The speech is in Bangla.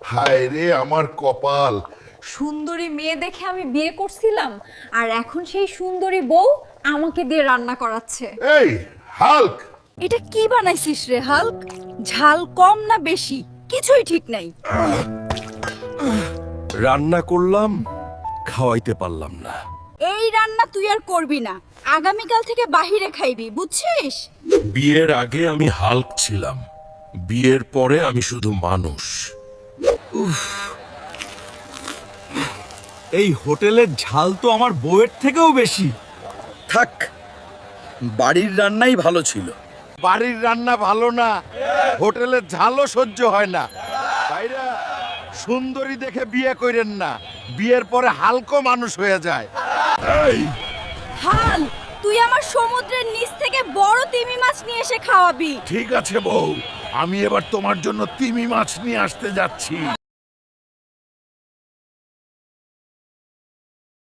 হায় রে আমার কপাল। সুন্দরী মেয়ে দেখে আমি বিয়ে করছিলাম, আর এখন সেই সুন্দরী বউ আমাকে দিয়ে রান্না করাচ্ছে। এই হাল্ক, এটা কি বানাইছিস রে হাল্ক? ঝাল কম না বেশি কিছুই ঠিক নাই। রান্না করলাম, খাওয়াইতে পারলাম না। এই রান্না তুই আর করবি না, আগামীকাল থেকে বাহিরে খাইবি, বুঝছিস? বিয়ের আগে আমি হাল্ক ছিলাম, বিয়ের পরে আমি শুধু মানুষ। এই হোটেলের ঝাল তো আমার বউয়ের থেকেও বেশি। থাক, বাড়ির রান্নাই ভালো ছিল। বাড়ির রান্না ভালো না, হোটেলের ঝালও সহ্য হয় না। ভাইরা, সুন্দরী দেখে বিয়ে করেন না, বিয়ের পরে হালকো মানুষ হয়ে যায়। হাল, তুই আমার সমুদ্রের নিচ থেকে বড় তিমি মাছ নিয়ে এসে খাওয়াবি। ঠিক আছে বউ, আমি এবার তোমার জন্য তিমি মাছ নিয়ে আসতে যাচ্ছি।